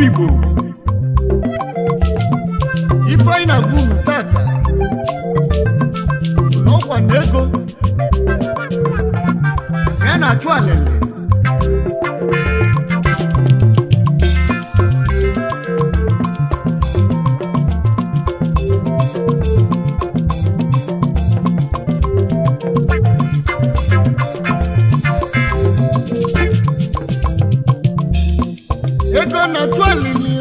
Obibo ifeanyi na-agwa unu tata n'ọkwa na ego ya na-achụ alele ego na-achụ alili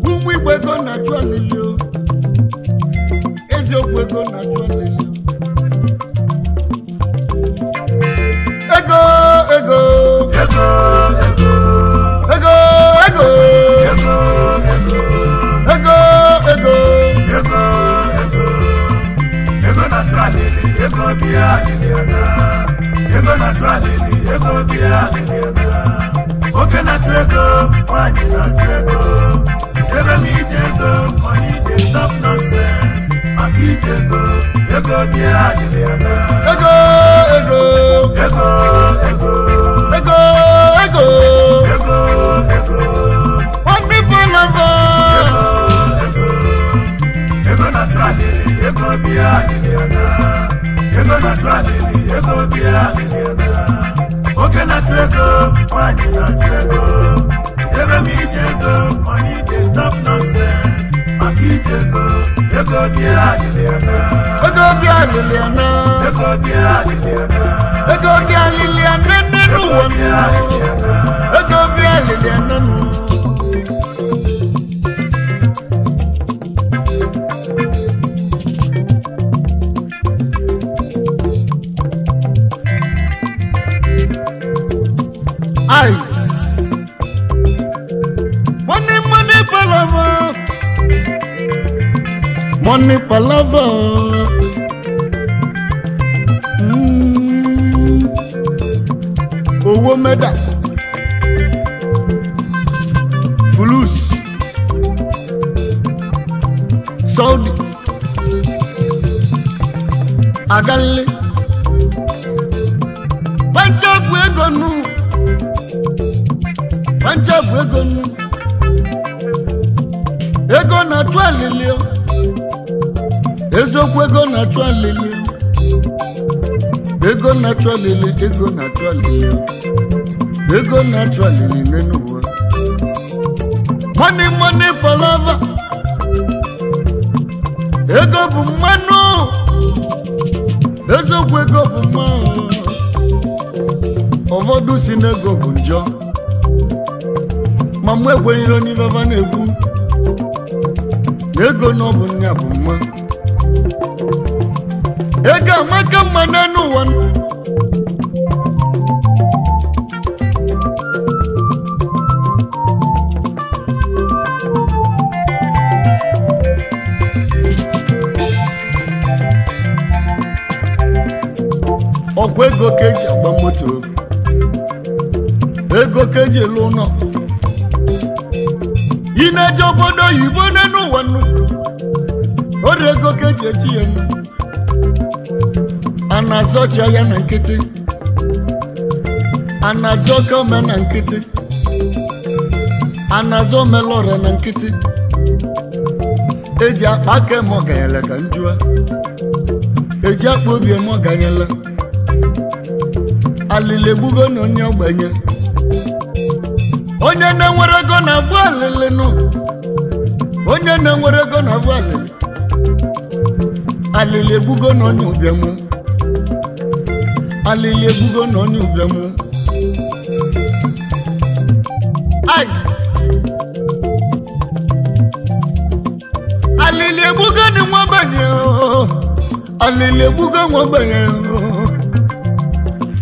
ụmụ Igbo ego na-achụ alili eziokwu ego na-achụ alili ego ego ego ego ego ego ego ego ego ego na-achụ alili ego bịa aliliana ego na-achụ alili ego bịa aliliana oke na-achụ ego nwanyị na-achụ ego ebe m ije ego onye ije stop nonsense maka ije ego ego bịa aliliana ego ego ego ego ego ego ego ego one people lover ego na-achụ alili ego bịa aliliana ego na-achụ alili ego bịa aliliana oke na-achụ ego nwanyị na-achụ ego ebe m ije ego onye ije stop nonsense maka ije ego ego bịa aliliana ego bịa aliliana ego bịa aliliana ego bịa aliliana n'ụwa ego bịa aliliana eyes money palava money palava owó mẹ́dà fulus Saudi agalile banjabu ego nu banjabu ego nu ego na-achụ alili eziokwu ego na-achụ alili ego na-achụ alili ego na-achụ alili ego na-achụ alili n'elu ụwa money palava ego bụ mmanụ eziokwu ego bụ mmanụ ụfọdụ si n'ego bụ njọ ma mgbe ekwenyere n'ife aba na-ekwu ego na ọ bụ nne bụ mma ego amaka mma n'elu ụwa ọkwa ego ka eji agba moto ego ka eji elu ụlọ ị na-eje obodo oyibo n'ụwa ọrụ ego ka eji eji ya a na-azọcha ya na nkịtị a na-azọ kome na nkịtị a na-azọ melọra na nkịtị eji akpa aka eme ọganyela ka njụa eji akpa obi eme ọganyela alili egbugo na onye ogbenye onye na-enwere ego na-abụ alili nụ onye na-enwere ego na-abụ alili alili egbugo na onye ụbịam alili egbugo na onye ụbịam ice alili egbugo na nwa ogbenye alili egbugo nwa ogbenye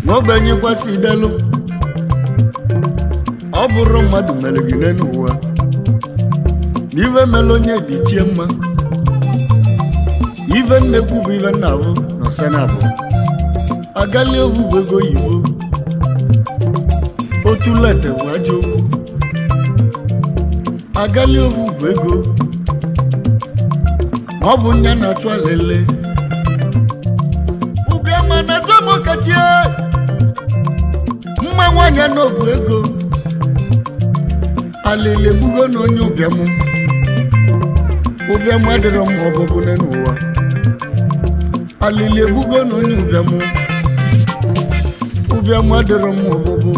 nwa ogbenye kwasị idelu ọ bụrụ mmadụ mere gị n'elu ụwa n'ife mere onye dị chie mma ife nnekwu bụ ife nna bụ n'ọsana bụ agali ovu bụ ego oyibo otu lete bụ ajọ okwu agali ovu bụ ego ma ọ bụ nya na-achụ alele ụbịama na zọmokachie mma nwanyị n'obu ego Alil ebugo na onye ụbịam adịrọ m ọbụbụ n'ụwa. Alil ebugo na onye ụbịam adịrọ m ọbụbụ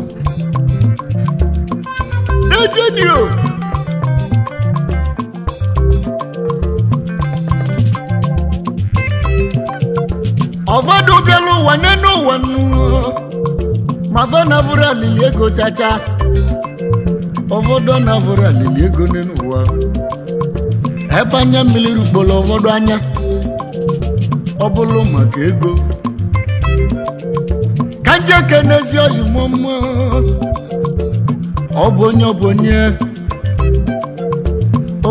n'ejedio. Ọfọdụ bịara ụwa n'ụwa ma bụ na bụrụ Alil ego chacha. Ọfọdụ na bụrụ Alil ego n'ụwa ebe anya mmiri rukporo ụfọdụ anya ọ bụrụ maka ego. Ka nje kenezi oyi mụmụ ọ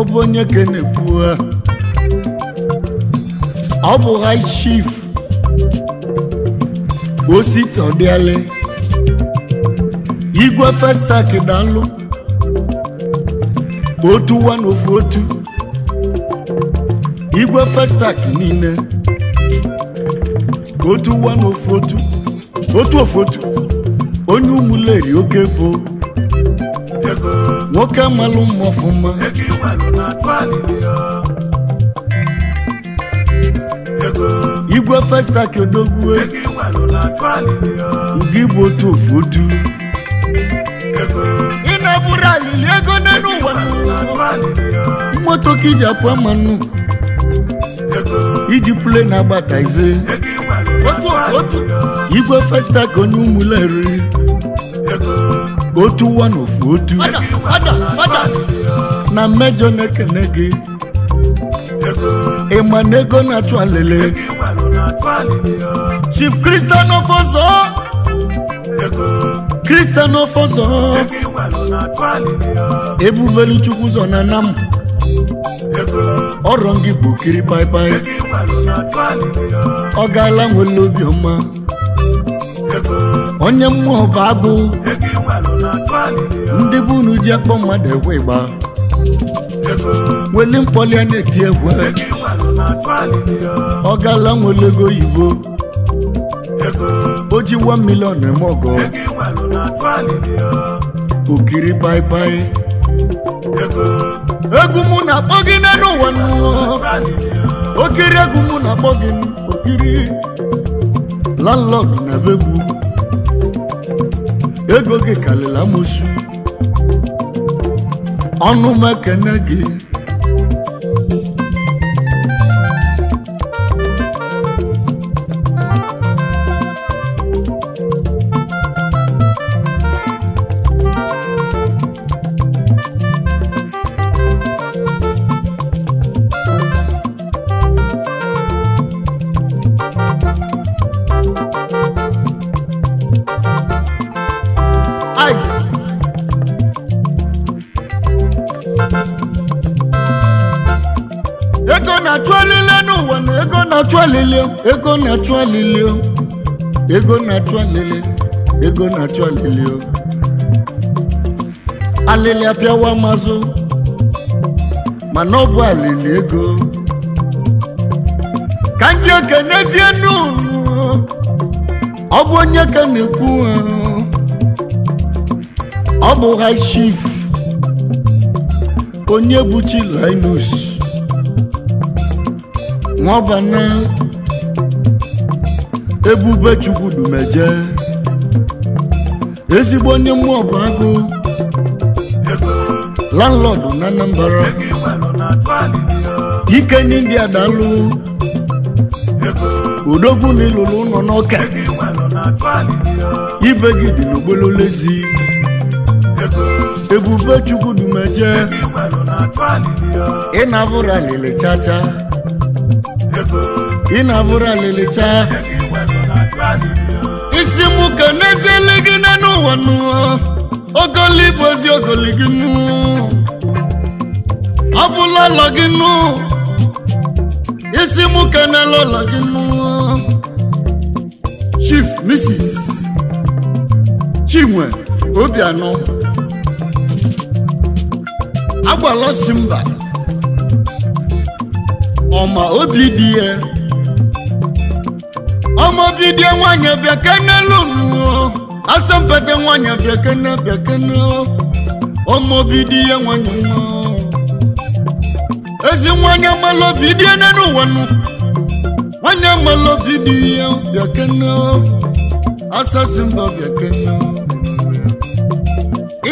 bụ onye kenekwu ọ bụ high chief Osita Ọdịalị Igwe Festak dalụ otu one of otu Igwe Festak niile otu one of otu onye Ụmụleri oke bụ nwoke malụ mma ọfụma. Igwe Festak odogwu gị bụ otu otu ị na-abụrụ Alil ego n'ụwa. Moto ka iji apụ amanụ iji pule na-agbata ize otu Igwe Festak onye Ụmụleri otu one of otu na mmejọ na-ekene gị ịma na ego na-atụ alele. Chief Christian Ofoso Ebubeli Chukwu zọ na nam ọrọ gị bụ kiri paipai. Ọ gaala nwere obiọma onye mmụọ bụ agụ ndị bụ unu ji akpọ mmadụ ekwe ịgba nweli mkpọli a na-eti egwu. Ọ gaala nwere ego oyibo o ji 1 million eme ọgọ okiri paipai. Egwu mụ na-akpọ gị n'ụwa okiri egwu mụ na-akpọ gị okiri landlord na bebu ego gị kalịla amosu ọnụ m ekene gị. Ego na-achụ alili. Alili apịawa mazụ mana ọ bụ alili ego. Ka nje kenezie ọ bụ onye ka na-ekwu ọ bụ high chief onye buchi Linus Nwabana Ebube Chukwu dumeje ezigbo onye mmụọ bụ agụ landlord na Anambra ike ndị adalụ odogwu na ịlụlụ ụlọ n'ọka ibe gị dị n'ogbololezi. Ebube Chukwu dumeje ị na-abụrụ Alil chacha ị na-abụrụ Alil cha isi mụ ka n'eziele gị n'ụwa ogoli bụ ozi ogoli gị ọ bụla ụlọ gị isi mụ ka n'elu ụlọ gị Chief Mrs. Chinwe Obianọ agbala simba ọma obi dị ya ọma obi dị nwanyị bịa kenelu asampete nwanyị bịa kene ọmọbidi ya nwanyị mma ezi nwanyị amalobidi ya n'enu wanu nwanyị amalobidi ya bịakene asasi mba bịakene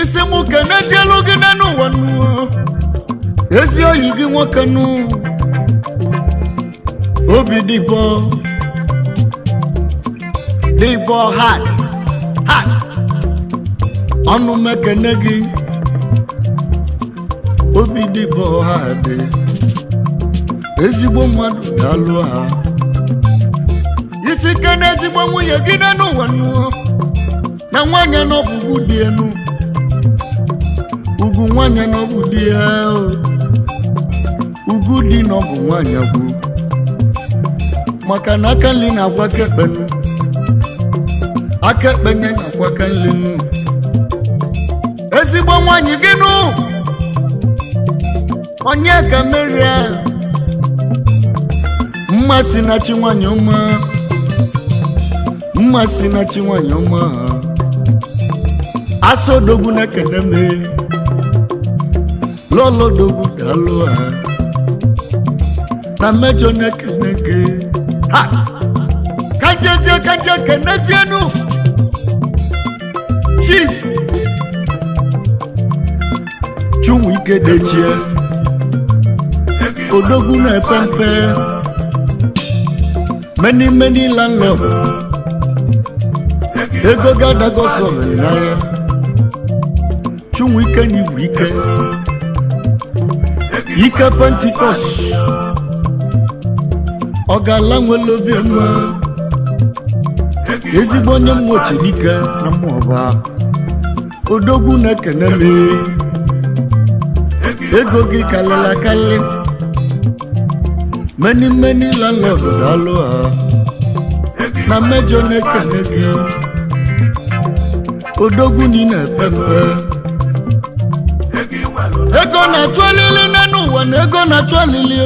isi mụ kenezi elu gị n'enu wanu ezi oyi gị nwoke nụ obi dịbọ hard ọnụ mekene gị obi dịbọ hard ezigbo mmadụ ga-alụ ha isi kene ezigbo nwunye gị n'ụwa nụọ na nwanyị n'ọbụbụ dị enu ugwu nwanyị n'ọbụ dị ya ugwu dị n'ọbụ nwanyị gwụ maka na aka nli na-agwa kekpenu aka ekpenye na-agwa aka nli nụ ezigbo nwanyị gị nụ onye ka merie mmasị na chi nwanyị ọma mmasị na chi nwanyị ọma asodogwu na-ekene me lọlọdogwu ga-alụ ha na mejọ na-ekene gị ha kanjezie kanje kenezienu chief chunwu ike dechie odogwu na-epe mpe many landlord ego gadago sọrọ n'ahịa chunwu ike n'igwe ike pentikọst ọ ga-ala nwere obi ọma ezigbo onye mmochi dike na mmụọba odogwu na-ekene me ego gị kalịla kalị many landlord ga-alụ ha na mejọ na-ekene gị odogwu ni na-epe mpe ego na-achụ alili n'enu ụwa na ego na-achụ alili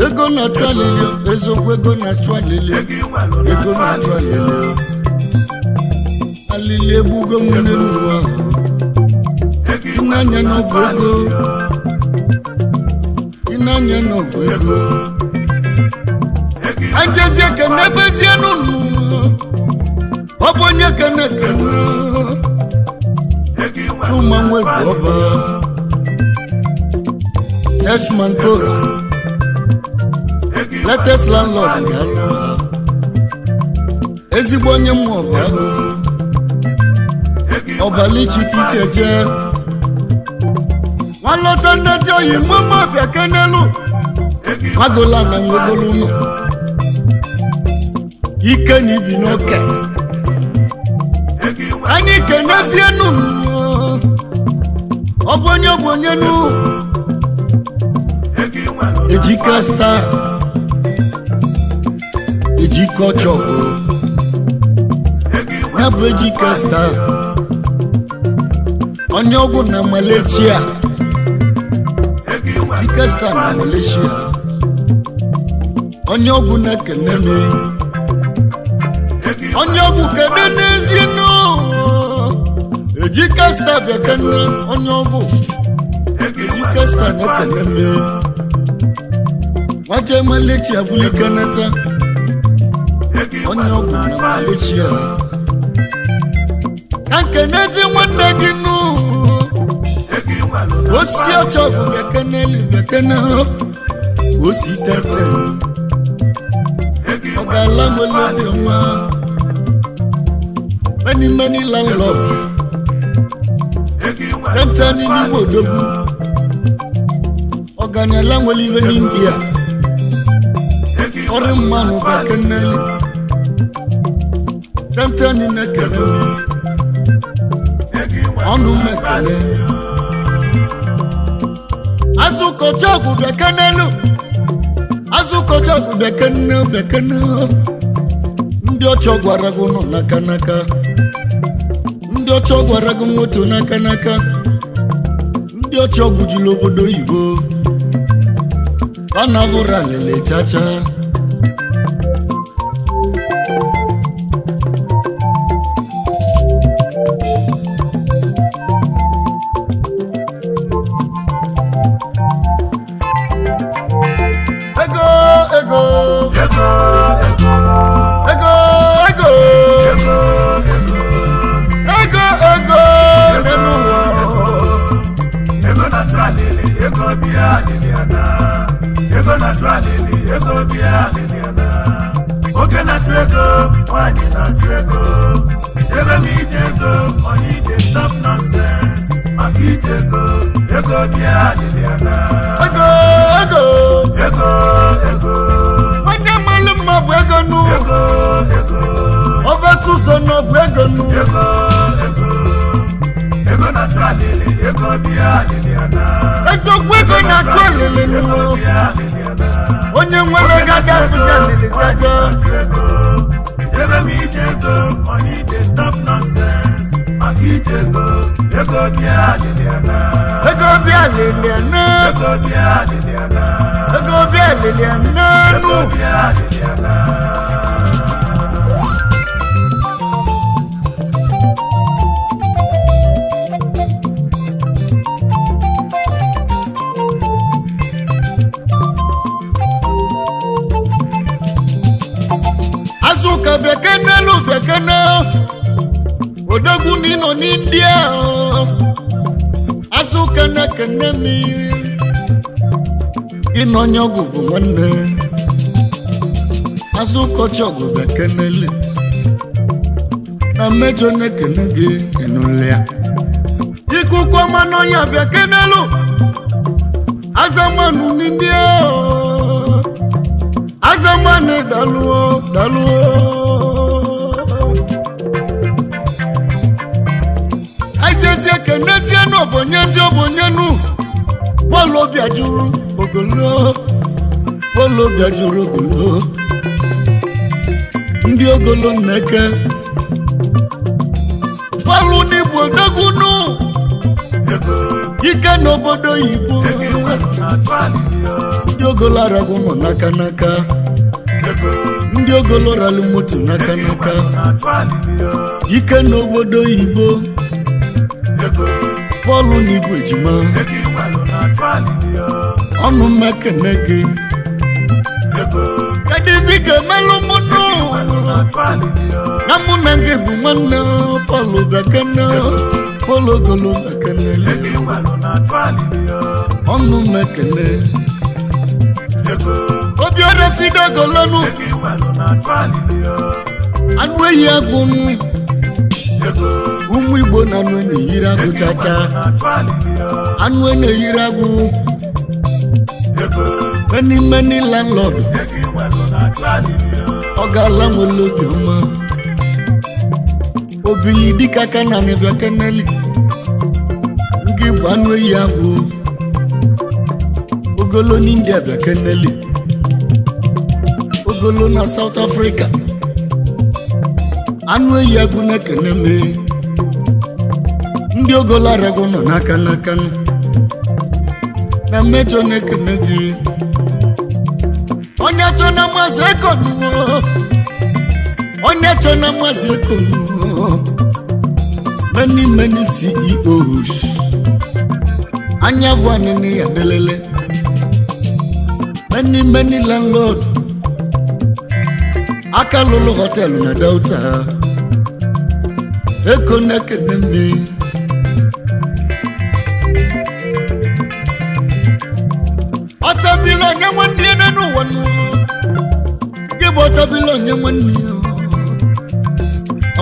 ego na-achụ alili eziokwu ego na-achụ alili ego na-achụ alili alili egbugo nwere n'ụwa ịnanya n'ọbụ ego ịnanya n'ọbụ ego anjezie kene bezie n'ụlọ ọ bụ onye kene chuma nwegwu ọba Esman Kora latest landlord ga-alụ ha ezigbo onye mmụọ bụ ọbalichi ka isi eje nwalọta ndezi oyi mmụọ ọbịa kenelu magola na nwegolu ụlọ ike na ibi n'oke anyị kenezienu ọ bụ onye nụ ejike star ejike ọchọgụ ya bụ ejike star onye ọgwụ na Malaysia ejike star na Malaysia onye ọgwụ na-ekene me onye ọgwụ kene n'ezi nụ ejike star bekene onye ọgwụ ejike star na-ekene me waje Malaysia bulike nata onye ọgwụ na Malaysia kanke nezi nwanne gị nụ osi ọchọgwụ bekene osi tete ọ ga-ala nwere obi ọma many landlord kentani n'igbo odogwu ọ ga-anyala nwere iwe n'India ọrụ mmanụ bekeneli kentani na-ekene ọnụ mekene azụkọchọgwụ bekenelu azụkọchọgwụ bekene ndị ọchọ gwara gị nọ n'aka ndị ọchọ gwara gị moto n'aka ndị ọchọ gwujuru obodo oyibo ọ na-avụrụ alele chacha alili ego bịa aliliana ego na-achụ alili ego bịa aliliana oge na-achụ ego nwanyị na-achụ ego ebe m ije ego onye ije stop nonsense maka ije ego ego bịa aliliana ego ego ego ego onye mmalụ mma bụ ego nụ ego ego ọbasuso nọ bụ ego nụ ego ego ego na-achụ alili ego bịa aliliana eziokwu ego na-achụ alili nụ onye nwere ego ga-afụzi alili chacha ebe m ije ego onye ije stop nonsense maka ije ego ego bịa aliliana ego bịa aliliana ego bịa aliliana ego bịa aliliana ego bịa aliliana azuka bekene lu bekene odogwu nino n'india azuka na kene mi ino nyogu bụ nwanne azuka chọgụ bekene le na mejọ na kene gị enulia ikuku ọma n'ọnya bekene lu azamanu n'india azamane daluo daluo ajezie kenezie no bonyezi obonyenu bolo biajuru ogolo bolo biajuru ogolo ndi ogolo neke bolo ni bodogunu ike n'obodo yibo ndi ogolo aragu mo naka naka ndị ogolo rali moto naka naka ike n'obodo yibo bọọlụ n'ibu ejima ọnụ mmekene gị kedu ibi ga-emelụ mụnụ na mụ na gị bụ nwanne bọọlụ bekene bọọlụ ogolo bekene ọnụ mmekene obi ọrụ fido golonu anụ ehi agwụ ụmụ igbo na anụ na-eyiri agwụ chacha anụ na-eyiri agwụ many landlord ọ ga-ala nwere obi ọma obili dịka ka na nebịa keneli nke bụ anụ ehi agwụ ogolo n'India bịa keneli ogolo na South Africa anụ ehi agwụ na-ekene me ndị ogolo arago nọ n'aka n'aka na mmejọ na-ekene gị onye chọ na mazị ekonuo onye chọ na mazị ekonuo many CEOs anya bụ anịnị ya delele many landlord aka lụlụ họteelụ na Delta ego na-ekene mme ọtabili onye nwanne ya n'ụwa gị bụ ọtabili onye nwanne ya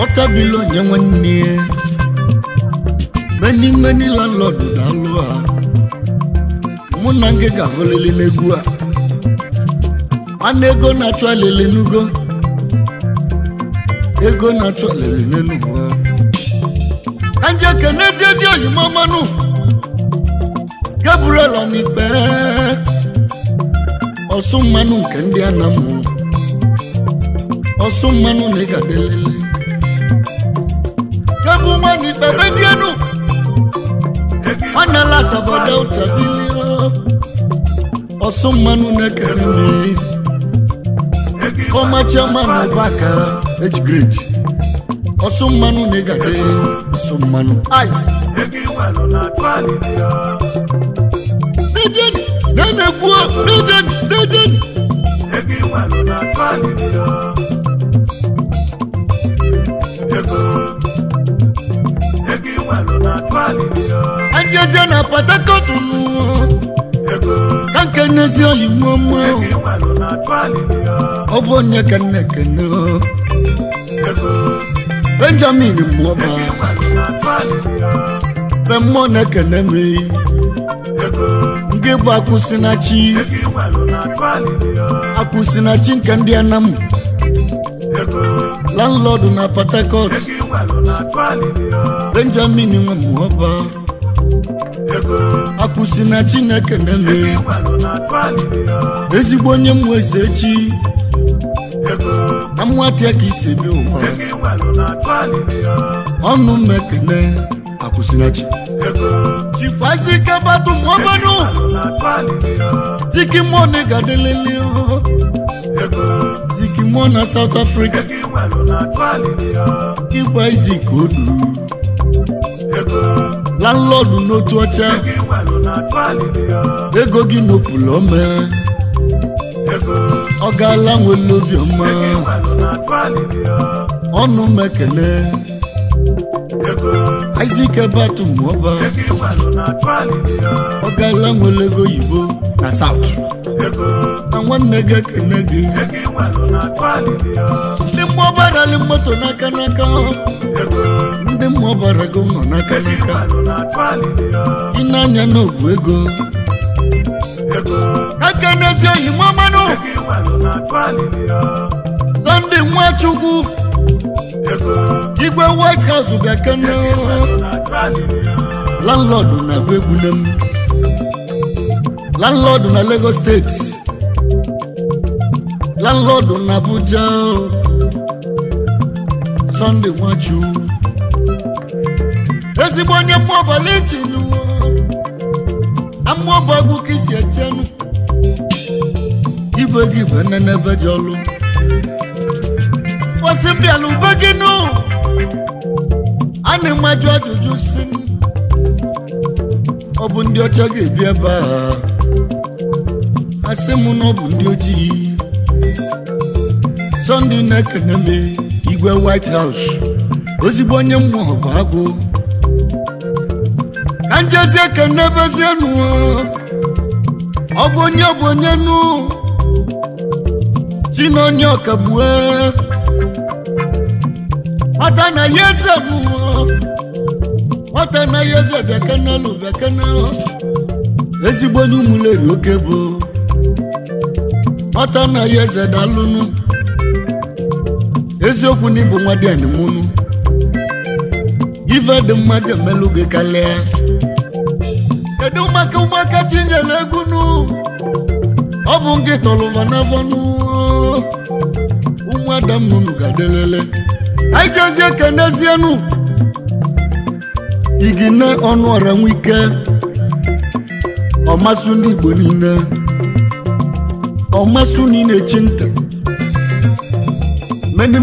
ọtabili onye nwanne ya many landlord daalụ ha mụ na gị ga-ahụlili n'egwu a mana ego na-achụ alili n'ugo ego na-achụ alili n'ụwa anje kenezi ezi oyimo mmanụ Gabriel n'ikpe ọsụ mmanụ nke ndị anamụ ọsụ mmanụ na ịgadelele gabu nwa n'ikpe bezienu nwanne la sabada utabili ọsụ mmanụ na-ekere me Former chairman of Baka, H grade. Osu manu negade, osu manu ice. Legend, nene kuo, legend. Anjeje na patakotu. mma ọ bụ onye ka nne kene Benjamin Mwoba Bemmo na-ekene m nke bụ akwụsịnachi nke ndị Anam landlord na Port Harcourt Benjamin Mwoba akwụsịnachi na-ekene m ezigbo onye m eze echi na mwati ka isi ebe ụwa ọnụ mekene akwụsịnachi chifazi kabatu mwabanu zikimone gadelele zikimona South Africa igba izikodu landlord n'otu ọcha ego gị n'okpuru ome ọ gaala nwere obiọma ọnụ mekene Isaac Batu Mwoba ọ gaala nwere ego oyibo na South na nwanne gị ekene gị ndị Mwoba rali moto n'aka n'aka ndị Mwoba rago nọ n'aka n'aka ị na-anya n'ogwu ego aka n'ezi oyi mmanụ Sunday Nwachukwu igwe White House bịa kene landlord na Begbunem landlord na Lagos State landlord na Abuja Sunday Nwachukwu ezigbo onye Mwoba litinu Mwoba gwu kisi etienu igwe gị bụ nene bejolu Wasimbialu beginu ani maju ajụjụ si ọ bụ ndị ọcha ga-ebi ebe a asị m na ọ bụ ndị ojii Sunday na-ekene m igwe White House ozigbo onye mmụọ bụ agụ ka njezi ekene bezienu ọ bụ onye nu Chinonye Ọkagbue Wata na yeze Wata na yeze bịakana ezigbo onye ụmụleri oke bụ Wata na yeze dalụnụ eziokwu na ịbụ nwa dị animunu ife dị mmadụ emelụ gị kalịa kedu maka ụmụaka tinyere egwu nụ ọ bụ nke tọlụva n'afọnụ ụmụ Adam nụnụ gadelele anyị jezie kenezienu igine ọnụ ọra nwike ọmasụ ndị Igbo niile ọmasụ niile chi nta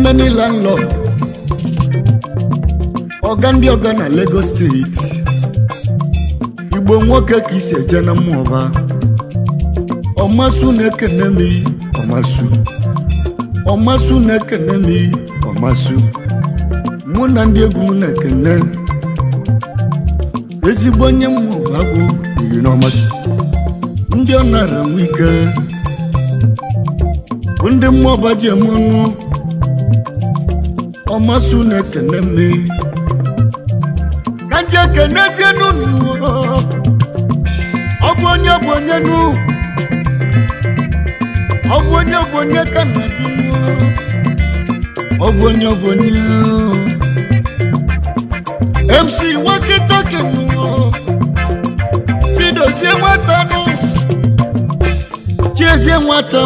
many landlord ọga ndị ọga na Lagos State Igbo nwoke ka isi eje na Mwoba ọmasụ na-ekene m ọmasụ na-ekene m ọmasụ mụ na ndị egwu m na-ekene ezigbo onye Mwoba agụ iyi n'ọmasụ ndị ọ nara nwike bụ ndị Mwoba ji eme ọnụ ọmasụ na-ekene m ka nje kenezienu ọ bụ onye nu ọ bụ onye ka na-ajụ ọ bụ onye MC Walking Talking Chidozie nwata nụ Chiezie nwata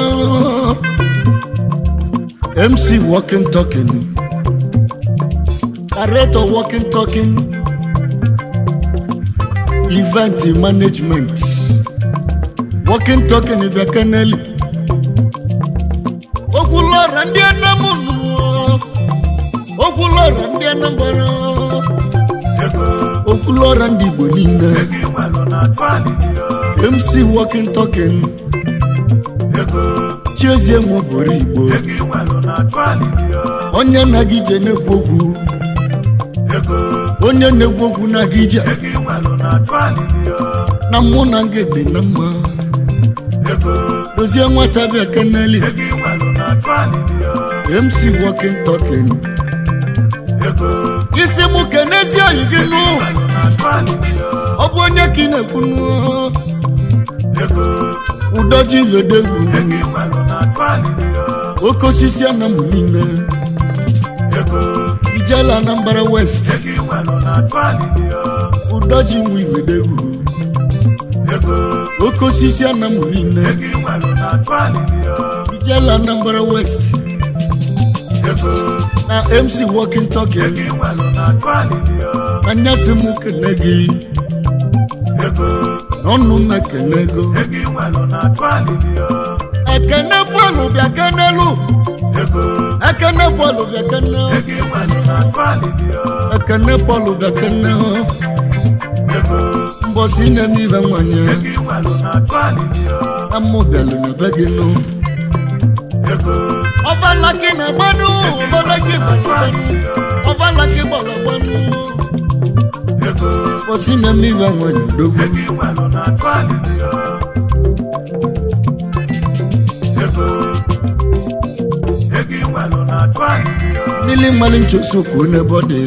MC Walking Talking Director Walking Talking Event Management Walking Talking Bekaneli Okulora ndị Anamunu Okulora ndị Anambra Okulora ndị Igbo niile MC Walking Talking Chiezie nwobori Igbo onye na-aga ije na-ekwu okwu onye na-ekwu okwu na-aga ije na mụ na ngede na mma dozie nwata bịa keneli ego inwelu na twalili MC walking talking ego isi mụ kenezi oyi gị nụ inwelu na twalili ọ bụ onye ka ị na-ekwu nụ ego ụdọji yodegwu ego inwelu na twalili oke osisi anamụ niile ego ijela Anambra West ego inwelu na twalili ụdọji nwe ivedegwu ego oke osisi anamụ niile ego inwelu na twalili ijela Anambra West ego na MC walking talking ego inwelu na twalili anyasị mụ kene gị ego n'ọnụ na kene ego ego inwelu na twalili ekene bọọlụ bịa kenelu ego ekene bọọlụ bịa kene ego inwelu na twalili ekene bọọlụ bịa kene ego mbọsị na-eme ibe nwanyị ego inwelu na twalili na mmụ bịalụ na be gị nụ ego ọbalaki na gbanụ ọbalaki gbalagbanụ ọbalaki gbalagbanụ ego mbọsị na-eme ibe nwanyị dogwu ego inwelu na twalili ego ego inwelu na twalili mmiri mmalị nchosofu n'ebe ọ dị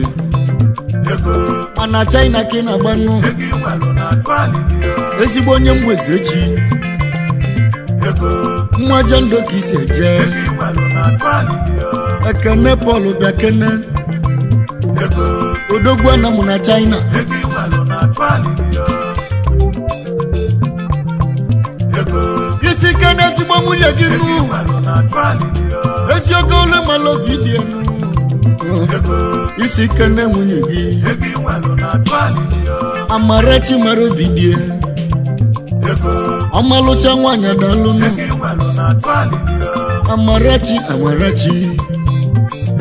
ego mana China ka ị na-agbanụ ego inwelu na twalili ezigbo onye mwezi echi ego nwa jando ka isi eje ego inwelu na twalili ekene Paul bịa kene ego odogwu anamụ na China ego inwelu na twalili ego isi kene ezigbo nwunye gị ego nụ inwelu na twalili eziokwu ole mala obi dị enu ego isi kene nwunye gị ego inwelu na twalili Amarachi mara obi dị ego ọmalụcha nwanyị adalụnụ ego inwelu na twalili Amarachi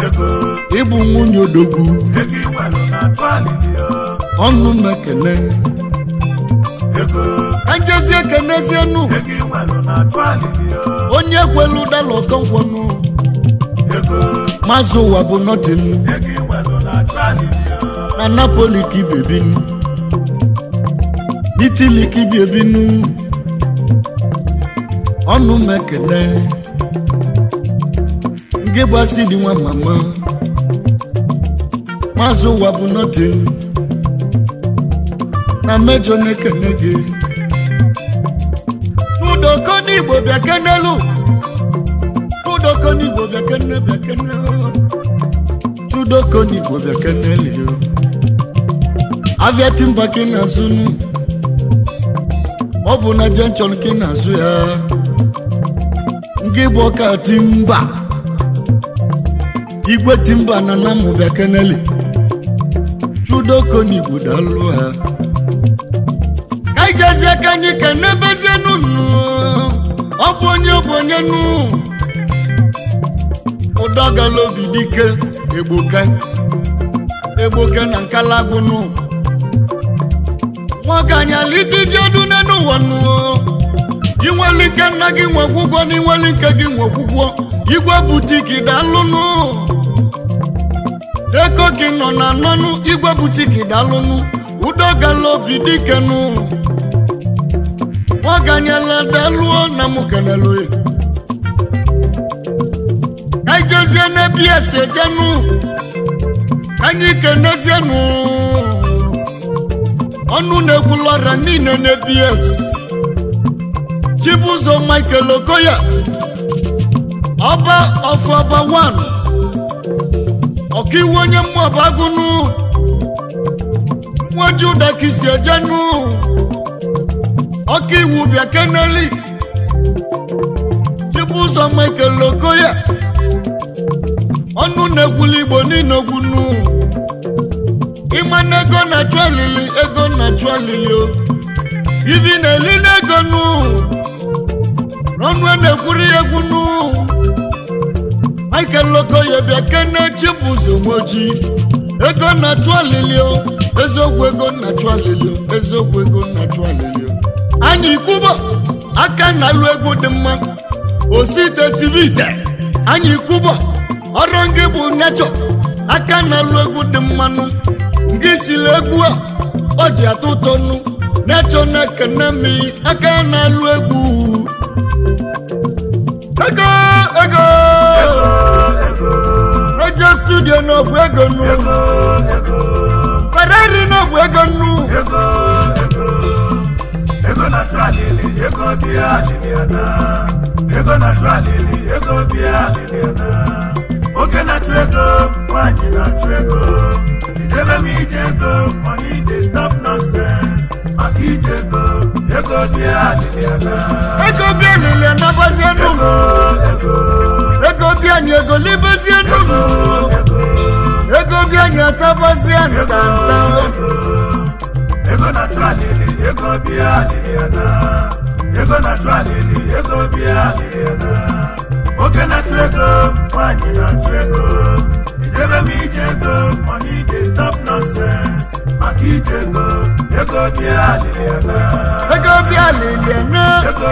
ego ịbụ nwunye odogwu ego inwelu na twalili ọnụ mekene ego anjezi ekenezienụ ego inwelu na twalili onye kwelu dala ọkọnkwọnụ ego mazụ ụwa bụ nọtin ego inwelu na twalili na Napoli ka ibebinu n'Itili ka ibiebinu ọnụ mekene ngị gbasi dị nwa mama mazụ ụwa bụ nọtin na mejọ na-ekene gị Tudoko n'Igbo bịa kenelu Tudoko n'Igbo bịa kene bịa kene Tudoko n'Igbo bịa keneli avia timba ka ị na-azụnụ ọ bụ na jenchọn ka ị na-azụ ya ngị bụ ọka timba igwe timba na namụ bịa keneli Tudoko n'Igbo dalụ ha ka ijezie ka anyị kenebezienụ nụ ọ bụ onye nụ ụdọ gala obi dike egboke na nkalagụnụ nwaganya litijiedu n'ụwa nụ inweli nke nna gị nwe ọgwụgwọ na inweli nke gị nwe ọgwụgwọ igwe butiki dalụnụ ego gị nọ na nọnụ igwe butiki dalụnụ ụdọ gala obi dike nụ nwaganyala dalụọ na mụ kenelu ka ijezie n'ebi esi ejenụ anyị kenezienụ ọnụ na-ekwulọra niile n'ebi esi Chibụzọ Michael Okoya ọba ọfọba 1 ọkaiwu onye mmụọba agụnụ nwaji ụda ka isi ejenụ ọkaiwu bịa keneli Chibụzọ Michael Okoya ọnụ na-ekwuli Igbo niile okwunu ịma na ego na-achụ alili o ivi na-eli n'ego nụ n'ọnụ na-ekwuri egwu nụ Michael Okoye bịa kene Chibụzọ Moji ego na-achụ alili o eziokwu ego na-achụ alili o eziokwu ego na-achụ alili o anyị kwubo aka na-alụ egwu dị mma osite sivite anyị kwubo ọrụ ngị bụ nechọ aka na-alụ egwu dị mmanụ ngị siri egwu a o ji atụ ụtọ nụ nechọ na-ekene mi aka na-alụ egwu bie n'ọgwụ ego nnu Ferrari n'ọgwụ ego nnu ego na-atụ alili ego bịa aliliana ego na-atụ alili ego bịa aliliana oke na-atụ ego nwanyị na-atụ ego ijebe m ije ego money dey stop nonsense maka ije ego bịa aliliana ego bịa aliliana bazienu ego bịa anyị ego libezienu ego bịa anyị atabazienu ego na-atụ alili ego bịa aliliana ego na-atụ alili ego bịa aliliana oke na-atụ ego nwanyị na-atụ ego ijebe m ije ego money dey stop nonsense maka ije ego bịa aliliana ego bịa aliliana ego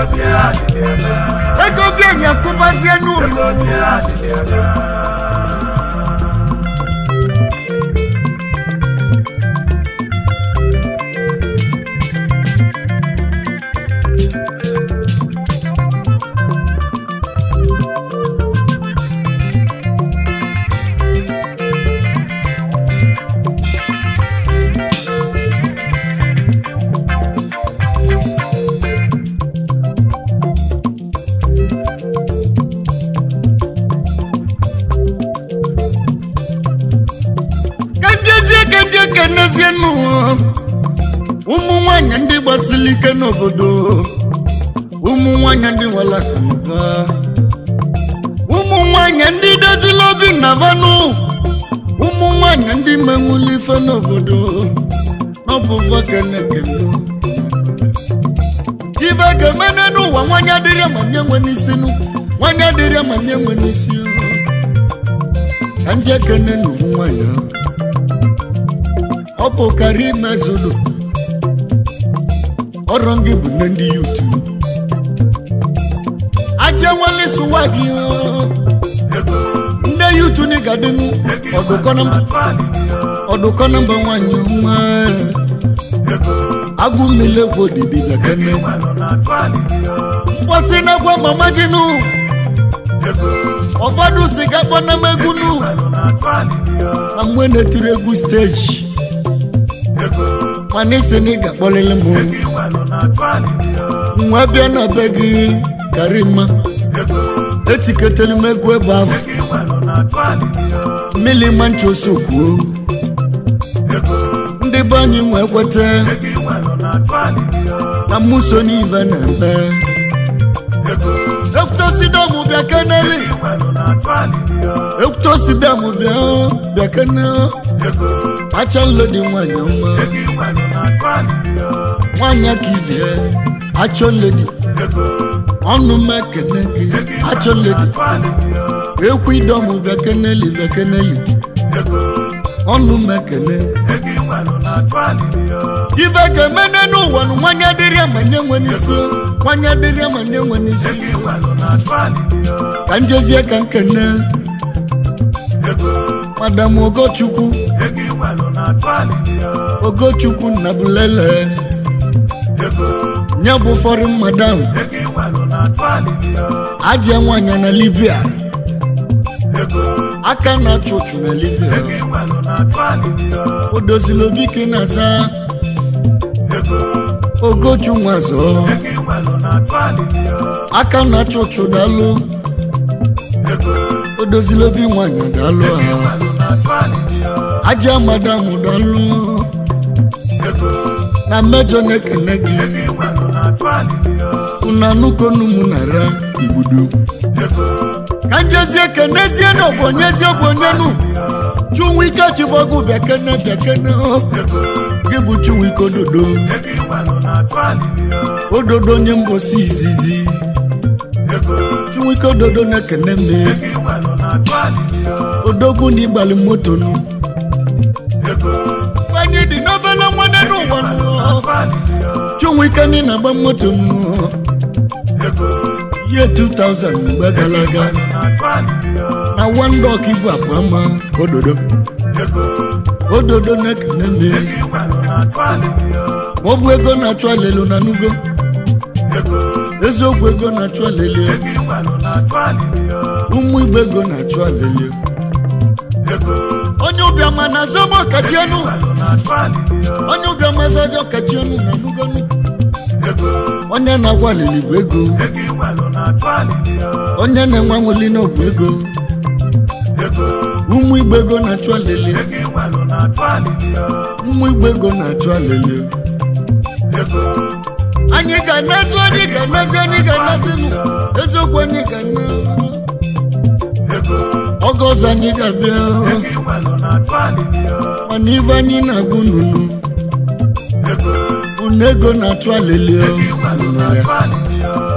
bịa anyị akụbazienu ego bịa aliliana ụmụ nwanyị ndị gbasiri ike n'obodo ụmụ nwanyị ndị nwere akụnụba ụmụ nwanyị ndị dozili obi na vanụ ụmụ nwanyị ndị menwuli ife n'obodo n'ọbụ vakenekene ibe ga-emene n'ụwa nwanyị adịrị ma nye nwe n'isi nwanyị adịrị ma nye nwe n'isi ka nje kene n'uvu nwanyị ọ bụ karị imezudo ọrụ gị bụ ndị yutu aja nwale sụwa gị ndị yutu ni gadịnụ ọdụkọ namba nwanyị nwa agụ mmele gwo didi bekene mgbọsị na gwa mama gị nụ ọgbadụ siga kpọna m egwu nụ na mgbe na-etiri egwu steji mana isi na ị ga-akpọlele m nwa bịa na be gị karịma etiketele m egwu ebe ahụ mmiri mancha osokwu ndị be anyị nwe kweta na mmuso n'ive na-eme ekwutosidamụ bịa keneli ekwutosidamụ bịa keneli acha nlodi nwanyị ọma nwanyị ka ibie achọ nlodi ọnụ mekene gị achọ nlodi ekwu idọmụ bịa keneli ọnụ mekene ife ga-emene n'ụwa nụ nwanyị adịrị ama nye nwe n'isi nwanyị adịrị ama nye nwe n'isi ka njezie ka nkene madam Ogochukwu Nnabulele nye bụ foreign madam aje nwanyị na Libya aka na-achụ ụchụ na Libya o dozili obi ka na-aza Ogochu nwazọ aka na-achụ ụchụ dalụ o dozili obi nwanyị dalụ aja madam dalụ na mmejọ na-ekene gị una nukonu mụ nara igbudu ka njezie kenezie na obonyezi obonyenu Chuwike Chibọgụ bịakene gị bụ Chuwike ododo onye mbosi izizi Chuwike ododo na-ekene me odogwu na ịgbalị moto nụ anyị dị n'obele nwanne n'ụwa Chuwike ni na-agba moto nụ ye 2000 mgbe gara aga na one dog ibu apama ododo na-ekene me ma ọ bụ ego na-achụ alelu na nugo eziokwu ego na-achụ alelu ụmụ igbe ego na-achụ alelu onye ụbịama na zomo kachienu onye ụbịama zajo kachienu na nugonu onye na-agwa alili bụ ego onye na-enwe nwuli n'obu ego ụmụ igbo ego na-achụ alili ụmụ igbo ego na-achụ alili anyị ga-anazi eziokwu anyị ga-na ọgọzọ anyị ga-abịa mana ife anyị na-agụ nunu unu ego na-achụ alili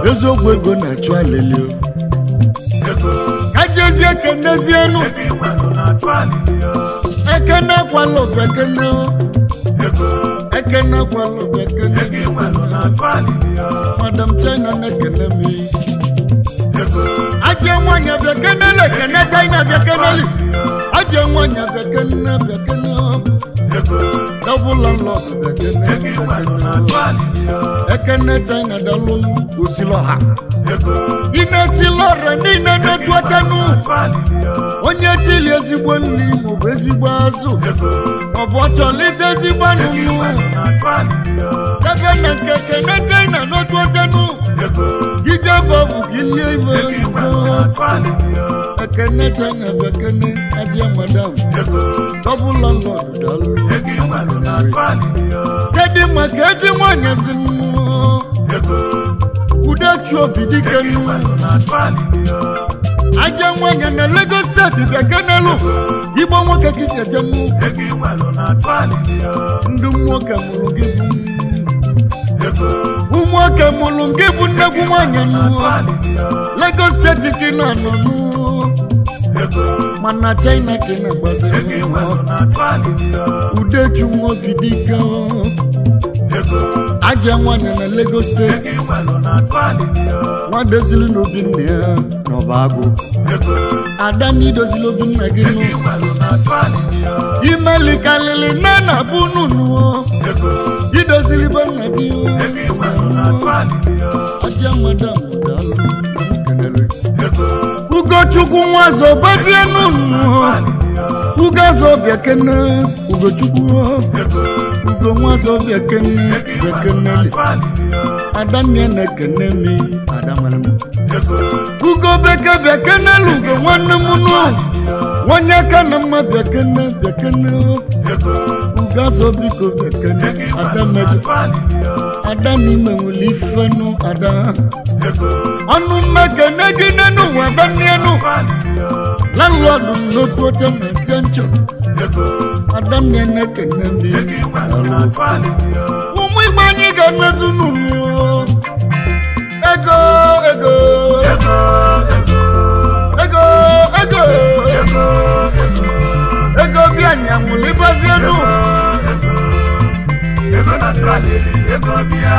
eziokwu ego na-achụ alili kajezie kenezienu ekene kwala obekene ekene kwala obekene madam China na-ekene mi aje nwanya bekene lekene China bekene aje nwanya bekene double landlord bekene ekene China dalun usiloha ina silore nina n'otuatanu onye tili ezigbo nri maọbụ ezigbo azụ maọbụ ọchọlite ezigbo anụnụ ebe na nke kene China n'otuatanu ije bọbụ ilie ibe ekene China bekene ajia madam double landlord dalu kedu maka ezi nwanyị si Udachu obidikenu aja nwanya na Lagos State bekenelu igbo nwoke kisi ejenu ndị nwoke mụrụ gị bụ ụmụoke mụrụ gị bụ nnegwu nwanyị Lagos State gị nọ mana China gị na-agbaziri Udachu obidikenu aja nwanya na Lagos State nwadozili n'obi nne ya n'ọba agụ ada na idozili obi nna gị imeli kalili na na bụ nunu idozili be nna gị aja madam daalụ kenele Ugochukwu nwazo bazie nunu Ugazo bekene Ugochukwu Ugo nwazo bekene Adanye nekene mi Adamalemu Ugo bekene Ugo nwanne munu Wanyaka na mma bekene Ugazo biko bekene Adamedu Adani menwuli ifenu Ada Anu mekene ginenu Wadanienu Landlord n'otu oche na-etencho Adamye nekene mi ụmụ igbo anyị ga-emezu